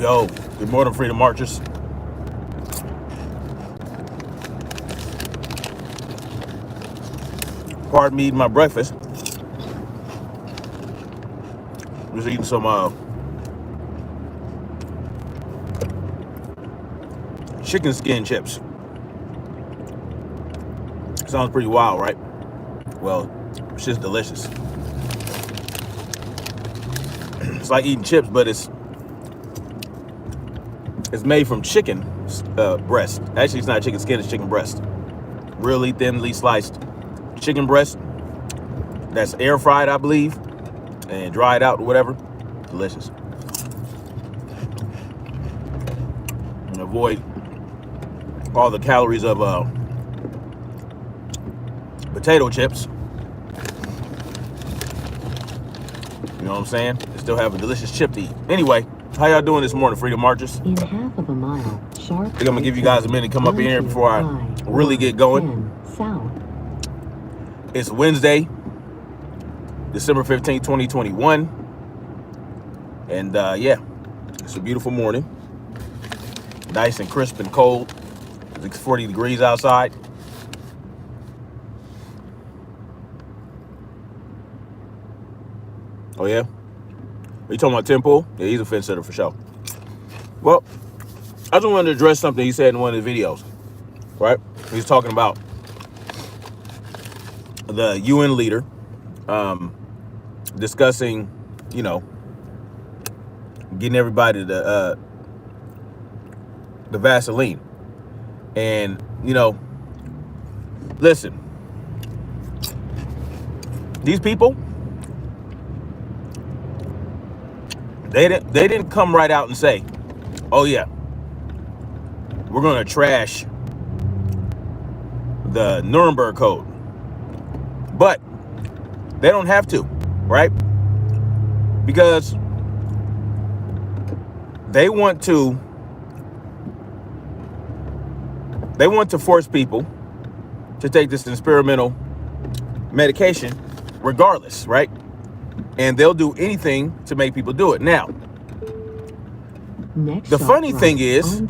Yo, good morning, Freedom Marchers. Pardon me eating my breakfast. Just eating some chicken skin chips. Sounds pretty wild, right? Well, it's just delicious. It's like eating chips, but it's made from chicken breast. Actually, it's not chicken skin, it's chicken breast. Really thinly sliced chicken breast. That's air fried, I believe, and dried out or whatever. Delicious. And avoid all the calories of potato chips. You know what I'm saying? They still have a delicious chip to eat. Anyway, how y'all doing this morning, Freedom Marchers? In half of a mile, sharp. I think I'm gonna give you guys a minute to come up in here before I really get going. South. It's Wednesday, December 15th, 2021. And yeah, it's a beautiful morning. Nice and crisp and cold. It's 40 degrees outside. Oh yeah? Are you talking about Tim Pool? Yeah, he's a fence sitter for sure. Well, I just wanted to address something he said in one of the videos, right? He's talking about the UN leader discussing, you know, getting everybody the Vaseline. And, you know, listen, these people, they didn't come right out and say, oh yeah, we're gonna trash the Nuremberg Code. But they don't have to, right? Because they want to force people to take this experimental medication regardless, right? And they'll do anything to make people do it. Now, the funny thing is,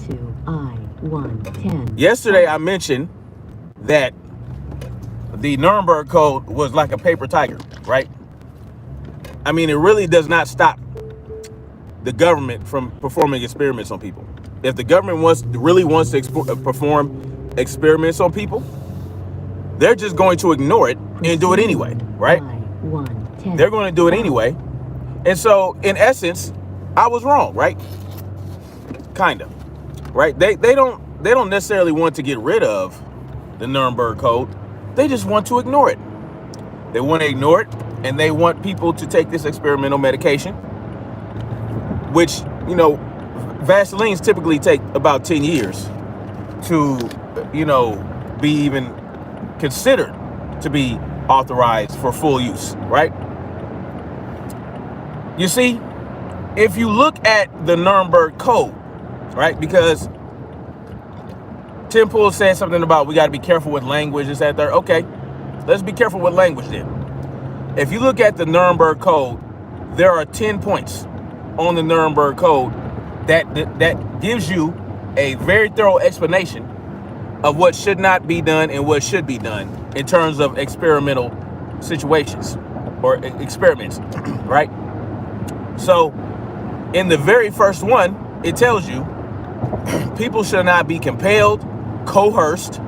yesterday I mentioned that the Nuremberg Code was like a paper tiger, right? I mean, it really does not stop the government from performing experiments on people. If the government really wants to perform experiments on people, they're just going to ignore it and do it anyway, right? They're going to do it anyway. And so, in essence, I was wrong, right? Kind of, right? They don't necessarily want to get rid of the Nuremberg Code. They just want to ignore it. They want to ignore it, and they want people to take this experimental medication, which, you know, Vaselines typically take about 10 years to, you know, be even considered to be authorized for full use, right? You see, if you look at the Nuremberg Code, right, because Tim Pool said something about we got to be careful with language, this, that, there. Okay, let's be careful with language then. If you look at the Nuremberg Code, there are 10 points on the Nuremberg Code that gives you a very thorough explanation of what should not be done and what should be done in terms of experimental situations or experiments, right? So in the very first one, it tells you people should not be compelled, coerced,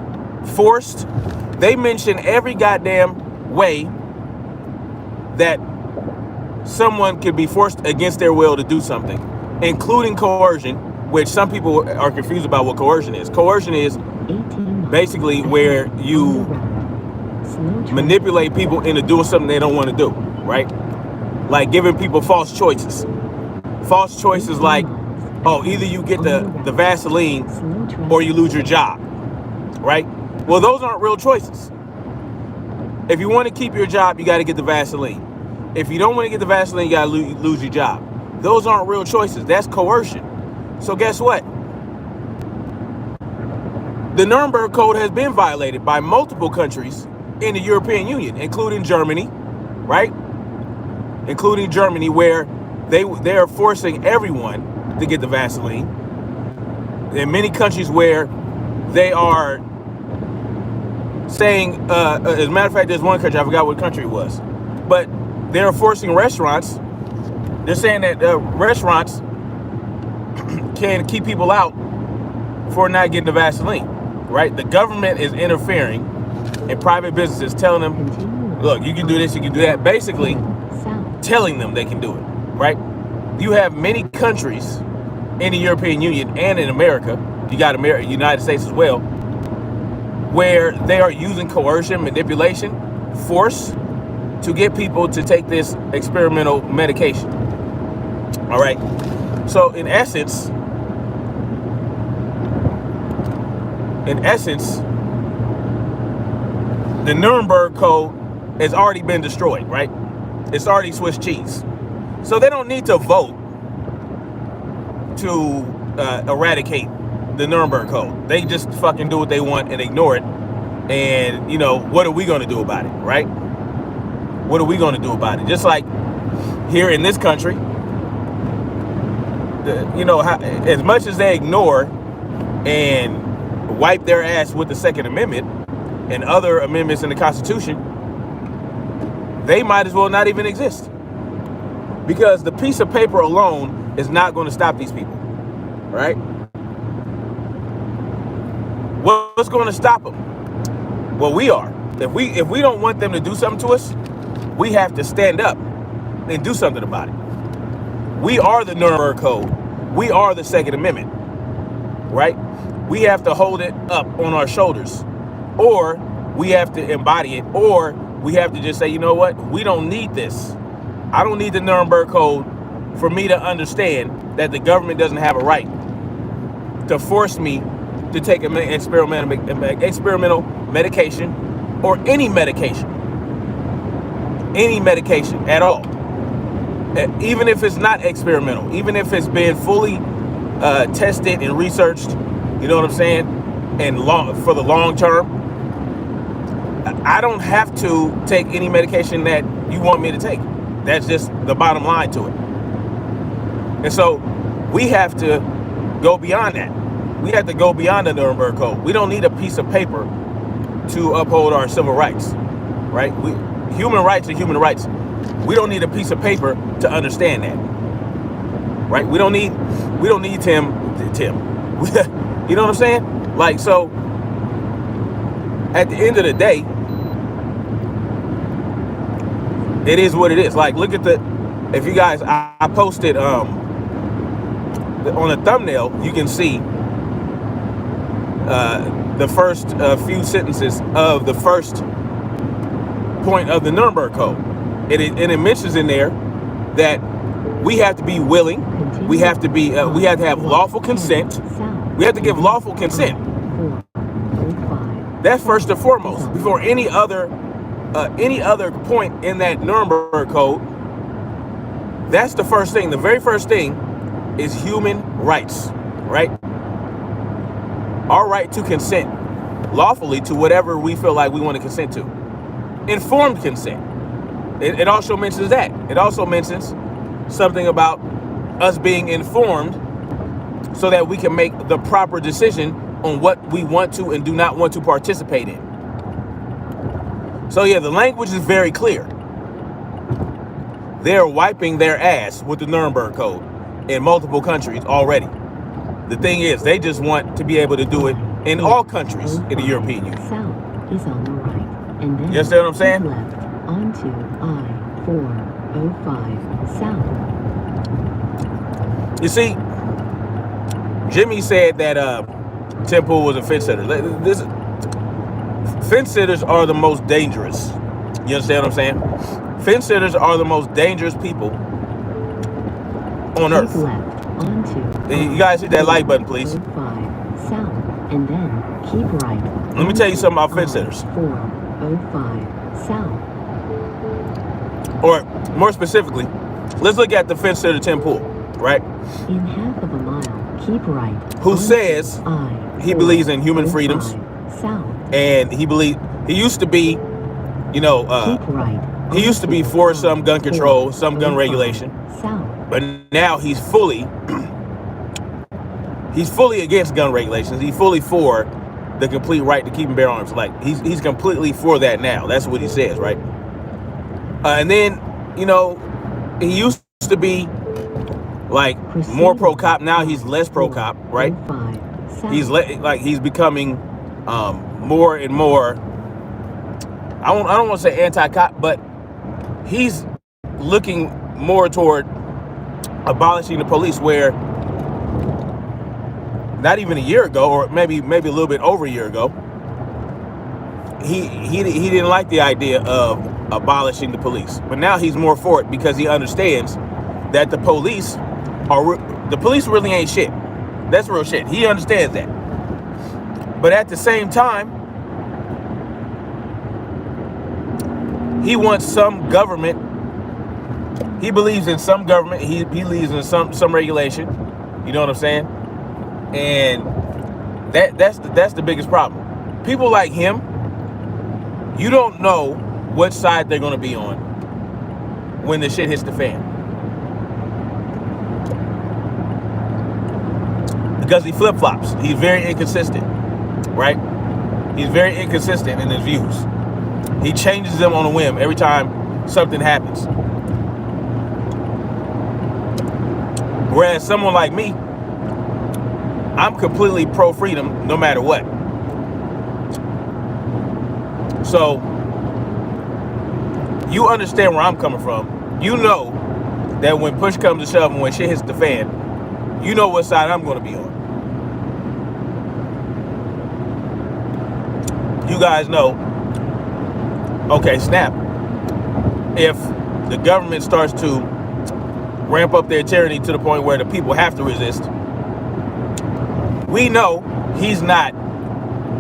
forced. They mention every goddamn way that someone could be forced against their will to do something, including coercion, which some people are confused about what coercion is. Coercion is basically where you manipulate people into doing something they don't want to do, right? Like giving people false choices. False choices like, oh, either you get the Vaseline or you lose your job, right? Well, those aren't real choices. If you want to keep your job, you got to get the Vaseline. If you don't want to get the Vaseline, you got to lose your job. Those aren't real choices. That's coercion. So guess what? The Nuremberg Code has been violated by multiple countries in the European Union, including Germany, right? Including Germany, where they are forcing everyone to get the Vaseline. In many countries where they are saying, as a matter of fact, there's one country, I forgot what country it was, but they're forcing restaurants. They're saying that restaurants can keep people out for not getting the Vaseline, right? The government is interfering in private businesses, telling them, look, you can do this, you can do that. Basically, telling them they can do it, right? You have many countries in the European Union and in America, you got United States as well, where they are using coercion, manipulation, force to get people to take this experimental medication. All right. So in essence, the Nuremberg Code has already been destroyed, right? It's already Swiss cheese. So they don't need to vote to eradicate the Nuremberg Code. They just fucking do what they want and ignore it. And, you know, what are we going to do about it, right? What are we going to do about it? Just like here in this country, you know, as much as they ignore and wipe their ass with the Second Amendment and other amendments in the Constitution, they might as well not even exist. Because the piece of paper alone is not going to stop these people, right? What's going to stop them? Well, we are. If we don't want them to do something to us, we have to stand up and do something about it. We are the Nuremberg Code. We are the Second Amendment, right? We have to hold it up on our shoulders, or we have to embody it, or we have to just say, you know what? We don't need this. I don't need the Nuremberg Code for me to understand that the government doesn't have a right to force me to take an experimental medication or any medication at all. Even if it's not experimental, even if it's been fully tested and researched, you know what I'm saying, and for the long term, I don't have to take any medication that you want me to take. That's just the bottom line to it. And so we have to go beyond that. We have to go beyond the Nuremberg Code. We don't need a piece of paper to uphold our civil rights, right? Human rights are human rights. We don't need a piece of paper to understand that, right? We don't need Tim. You know what I'm saying? Like, so at the end of the day, it is what it is. Like, look at if you guys, I posted on the thumbnail, you can see the first few sentences of the first point of the Nuremberg Code. And it mentions in there that we have to be willing, we have to have lawful consent. We have to give lawful consent. That's first and foremost, before any other point in that Nuremberg Code. That's the first thing. The very first thing is human rights, right? Our right to consent lawfully to whatever we feel like we want to consent to. Informed consent. It also mentions that. It also mentions something about us being informed so that we can make the proper decision on what we want to and do not want to participate in. So yeah, the language is very clear. They're wiping their ass with the Nuremberg Code in multiple countries already. The thing is, they just want to be able to do it in all countries in the European Union. South is on the right, and then you understand what I'm saying? left onto I-405 South. You see, Jimmy said that Tim Pool was a fence sitter. Fence sitters are the most dangerous. You understand what I'm saying? Fence sitters are the most dangerous people on earth. Keep left onto You guys hit that like button, please. 405 South, and then keep right. Let me tell you something about fence sitters. 405 South. Or more specifically, let's look at the fence sitter Tim Pool, right? In half of a mile, keep right. Who says he believes in human freedoms, South. and he used to be, you know, Keep right. he used to be for some gun control, some gun regulation, South. but now he's fully he's fully against gun regulations. He's fully for the complete right to keep and bear arms. Like he's completely for that now. That's what he says, right? And then, you know, he used to be like more pro cop. Now he's less pro cop, right? He's becoming more and more. I don't want to say anti-cop, but he's looking more toward abolishing the police, where not even a year ago, or maybe a little bit over a year ago, he didn't like the idea of abolishing the police. But now he's more for it because he understands that the police really ain't shit. That's real shit. He understands that. But at the same time, he wants some government. He believes in some government. He believes in some regulation. You know what I'm saying? And that's the biggest problem. People like him, you don't know what side they're going to be on when the shit hits the fan. Because he flip-flops. He's very inconsistent, right? He's very inconsistent in his views. He changes them on a whim every time something happens. Whereas someone like me, I'm completely pro-freedom no matter what. So, you understand where I'm coming from. You know that when push comes to shove and when shit hits the fan, you know what side I'm going to be on. You guys know, okay, snap. If the government starts to ramp up their tyranny to the point where the people have to resist, we know he's not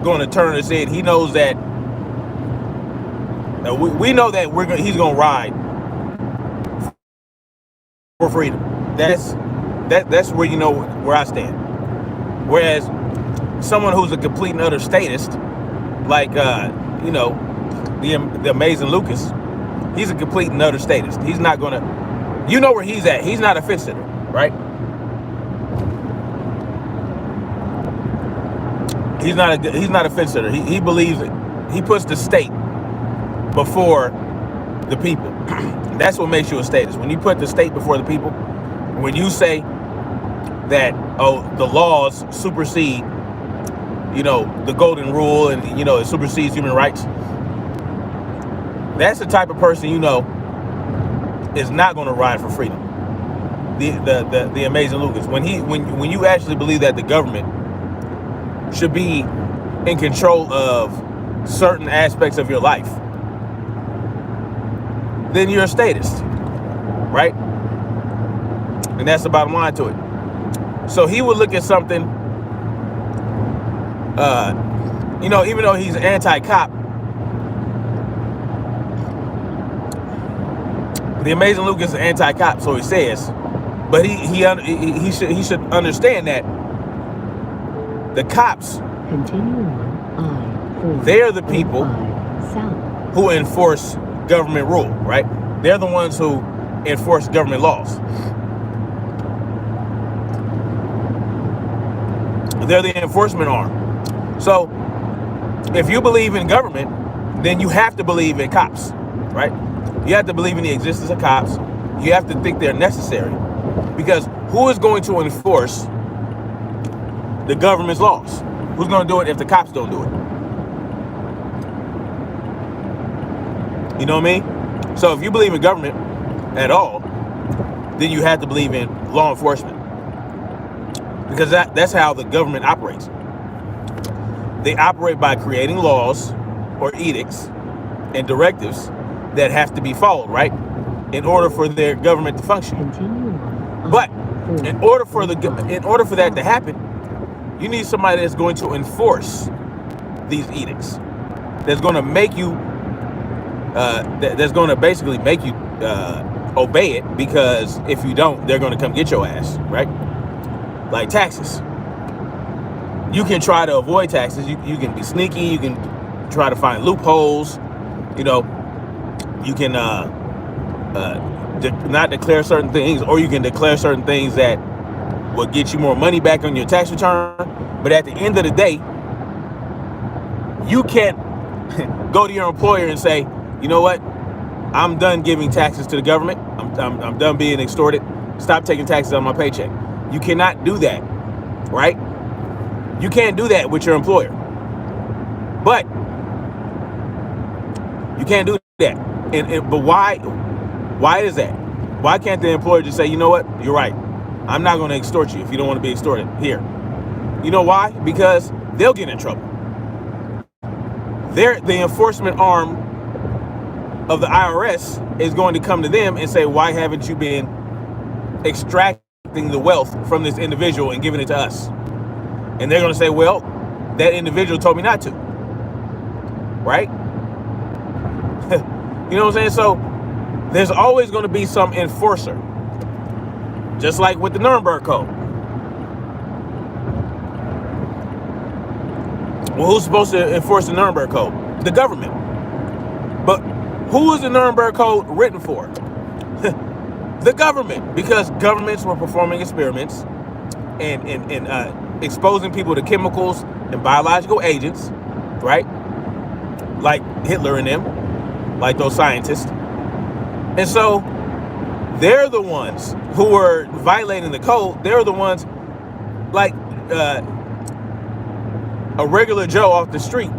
going to turn us in. He knows that we know that he's going to ride for freedom. That's where you know where I stand. Whereas someone who's a complete and utter statist, like you know, the amazing Lucas, he's a complete and utter statist. He's not going to, you know where he's at. He's not a fence sitter, right? He's not a fence sitter. He believes it. He puts the state before the people. That's what makes you a statist. When you put the state before the people, when you say that, oh, the laws supersede, you know, the golden rule, and, you know, it supersedes human rights, that's the type of person, you know, is not going to ride for freedom. The amazing Lucas, when you actually believe that the government should be in control of certain aspects of your life, then you're a statist, right? And that's the bottom line to it. So he would look at something, you know, even though he's anti-cop, the amazing Lucas is anti-cop, so he says, but he should understand that the cops, they're the people who enforce government rule, right? They're the ones who enforce government laws. They're the enforcement arm. So if you believe in government, then you have to believe in cops, right? You have to believe in the existence of cops. You have to think they're necessary, because who is going to enforce the government's laws? Who's going to do it if the cops don't do it? You know what I mean? So if you believe in government at all, then you have to believe in law enforcement, because that's how the government operates. They operate by creating laws or edicts and directives that have to be followed, right, in order for their government to function. But in order for that to happen, you need somebody that's going to enforce these edicts, that's going to make you, that's going to basically make you obey it, because if you don't, they're going to come get your ass, right? Like taxes. You can try to avoid taxes. You can be sneaky. You can try to find loopholes. You know, you can not declare certain things, or you can declare certain things that will get you more money back on your tax return. But at the end of the day, you can't go to your employer and say, you know what, I'm done giving taxes to the government. I'm done being extorted. Stop taking taxes on my paycheck. You cannot do that, right? You can't do that with your employer. But you can't do that. But why is that? Why can't the employer just say, you know what, you're right, I'm not going to extort you if you don't want to be extorted here? You know why? Because they'll get in trouble. The enforcement arm of the IRS is going to come to them and say, why haven't you been extracting the wealth from this individual and giving it to us? And they're going to say, well, that individual told me not to. Right? You know what I'm saying? So there's always going to be some enforcer. Just like with the Nuremberg Code. Well, who's supposed to enforce the Nuremberg Code? The government. But who is the Nuremberg Code written for? The government. Because governments were performing experiments and exposing people to chemicals and biological agents, right? Like Hitler and them, like those scientists. And so they're the ones who were violating the code. They're the ones, like a regular Joe off the street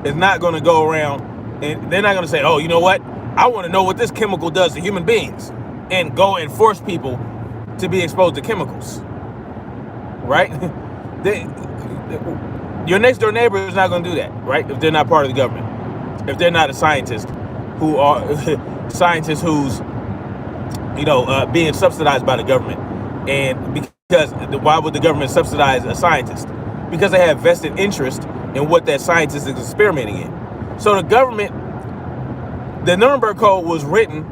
is not going to go around and they're not going to say, oh, you know what? I want to know what this chemical does to human beings, and go and force people to be exposed to chemicals, right? Your next door neighbor is not going to do that, right? If they're not part of the government, if they're not a scientist who are scientists who's, being subsidized by the government. And because why would the government subsidize a scientist? Because they have vested interest in what that scientist is experimenting in. So the government, the Nuremberg Code was written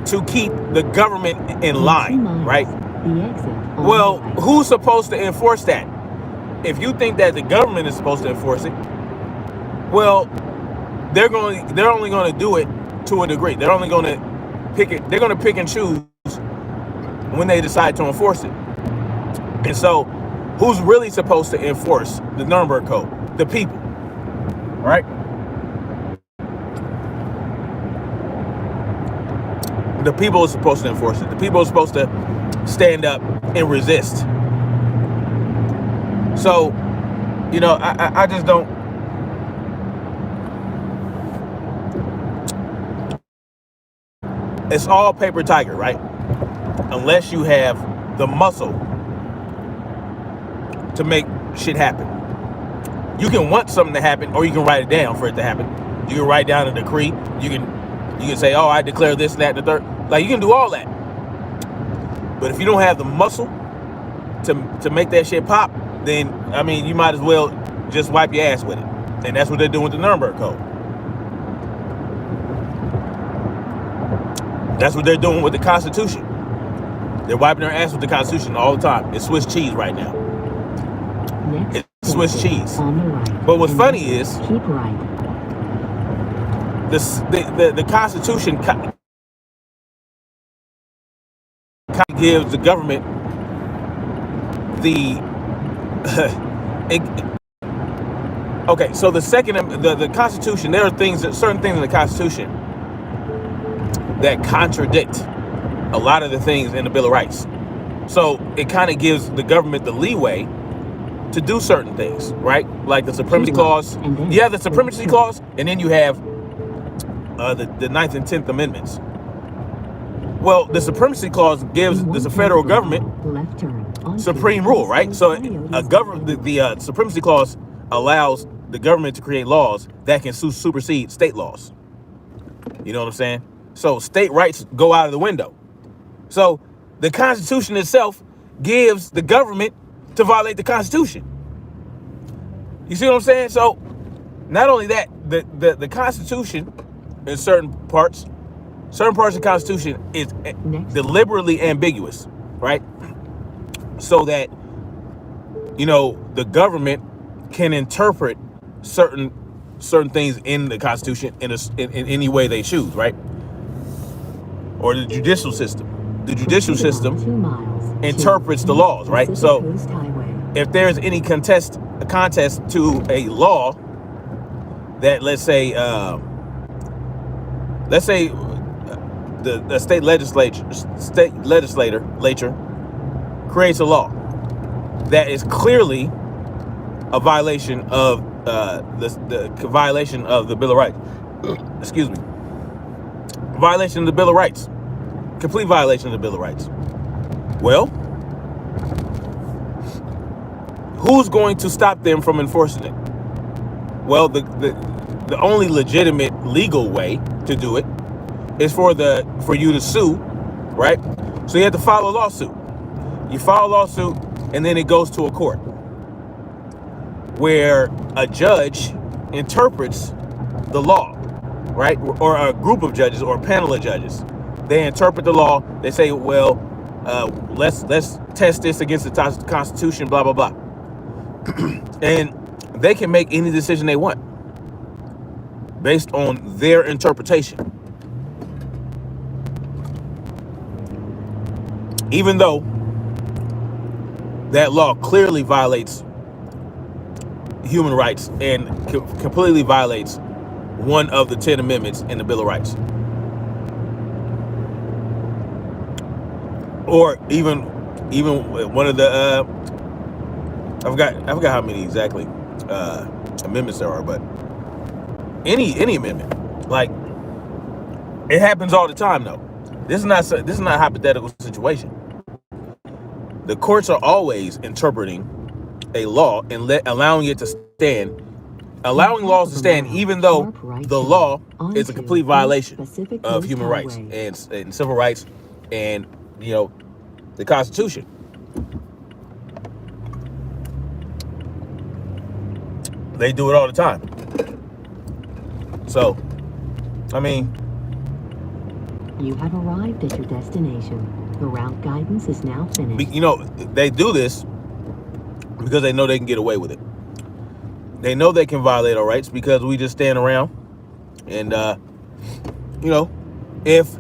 to keep the government in line, right? Well, who's supposed to enforce that? If you think that the government is supposed to enforce it, well, they're only going to do it to a degree. They're only going to pick it. They're going to pick and choose when they decide to enforce it. And so, who's really supposed to enforce the Nuremberg Code? The people, right? The people are supposed to enforce it. The people are supposed to stand up and resist. So, I just don't. It's all paper tiger, right? Unless you have the muscle to make shit happen. You can want something to happen, or you can write it down for it to happen. You can write down a decree. You can say, oh, I declare this, that, and the third. Like, you can do all that. But if you don't have the muscle to make that shit pop, then, you might as well just wipe your ass with it. And that's what they're doing with the Nuremberg Code. That's what they're doing with the Constitution. They're wiping their ass with the Constitution all the time. It's Swiss cheese right now. It's Swiss cheese. But what's funny is the Constitution kind of gives the government the okay. So the Constitution, there are certain things in the Constitution that contradict a lot of the things in the Bill of Rights. So it kind of gives the government the leeway to do certain things, right? Like the Supremacy Clause. You have the Supremacy Clause, and then you have the 9th and 10th Amendments. Well, the Supremacy Clause gives the federal government supreme rule, right? So the Supremacy Clause allows the government to create laws that can supersede state laws. You know what I'm saying? So state rights go out of the window. So the Constitution itself gives the government to violate the Constitution. You see what I'm saying? So not only that, the Constitution in certain parts of the Constitution is deliberately ambiguous, right? So that, the government can interpret certain things in the Constitution in any way they choose, right? Or the judicial system. the judicial Proceed system along 2 miles interprets to the laws, right? Pacific So Coast Highway. if there's any contest to a law that, let's say the state legislator creates a law that is clearly a violation of the violation of the Bill of Rights. Excuse me. Violation of the Bill of Rights. Complete violation of the Bill of Rights. Well, who's going to stop them from enforcing it? Well, the only legitimate legal way to do it is for you to sue, right? So you have to file a lawsuit. You file a lawsuit, and then it goes to a court where a judge interprets the law, right? Or a group of judges or a panel of judges. They interpret the law. They say, well, let's test this against the Constitution, blah, blah, blah. And they can make any decision they want based on their interpretation. Even though that law clearly violates human rights and completely violates one of the 10 amendments in the Bill of Rights. Or even one of the I forgot how many exactly amendments there are, but any amendment, like, it happens all the time though. This is not a hypothetical situation. The courts are always interpreting a law and allowing it to stand, allowing laws to stand, even though the law is a complete violation of human rights and civil rights and, the Constitution. They do it all the time. So, I mean, you have arrived at your destination. The route guidance is now finished. They do this because they know they can get away with it. They know they can violate our rights because we just stand around and, if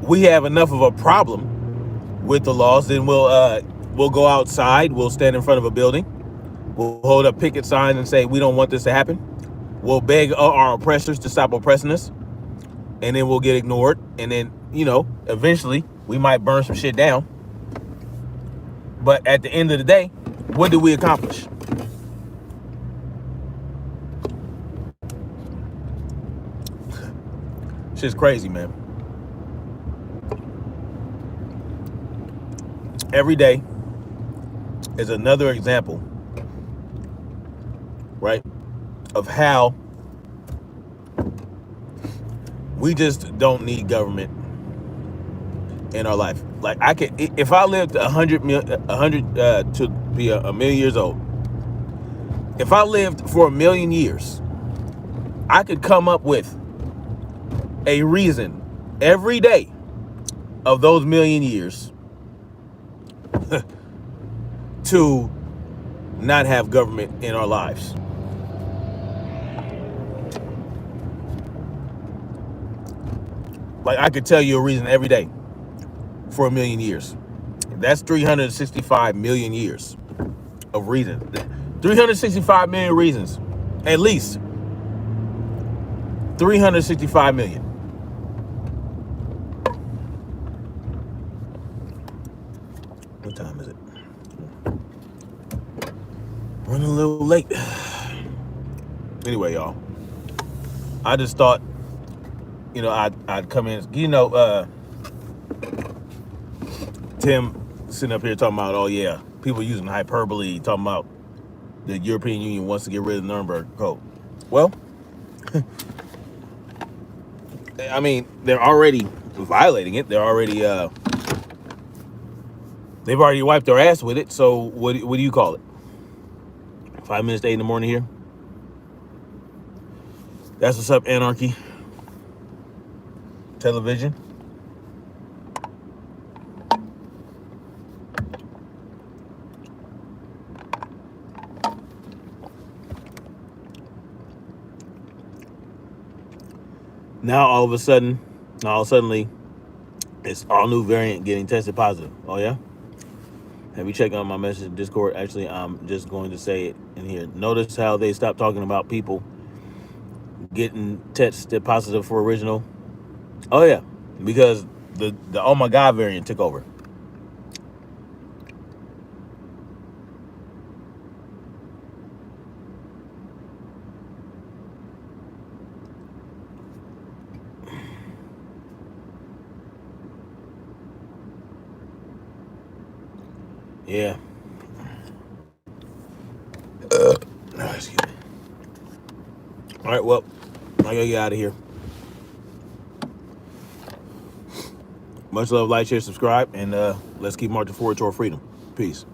we have enough of a problem with the laws, then we'll go outside. We'll stand in front of a building. We'll hold up picket signs and say, we don't want this to happen. We'll beg our oppressors to stop oppressing us. And then we'll get ignored. And then, eventually we might burn some shit down. But at the end of the day, what did we accomplish? Shit's crazy, man. Every day is another example, right, of how we just don't need government in our life. Like, if I lived 100 to be a million years old, if I lived for 1 million years, I could come up with a reason every day of those 1 million years to not have government in our lives. Like, I could tell you a reason every day for 1 million years. That's 365 million years of reasons. 365 million reasons. At least 365 million. What time is it? Running a little late. Anyway, y'all, I just thought, I'd come in. Tim sitting up here talking about, oh yeah, people using hyperbole, talking about the European Union wants to get rid of the Nuremberg Code. Well, I mean, they're already violating it. They're already they've already wiped their ass with it. So what do you call it? 5 minutes to 8 in the morning here. That's what's up, Anarchy Television. Now, suddenly, It's all new variant getting tested positive. Oh yeah? Have you checked on my message in Discord? Actually, I'm just going to say it in here. Notice how they stopped talking about people getting tested positive for original. Oh yeah, because the oh my god variant took over. Yeah. Excuse me. All right, well, I gotta get out of here. Much love, like, share, subscribe, and let's keep marching forward toward freedom. Peace.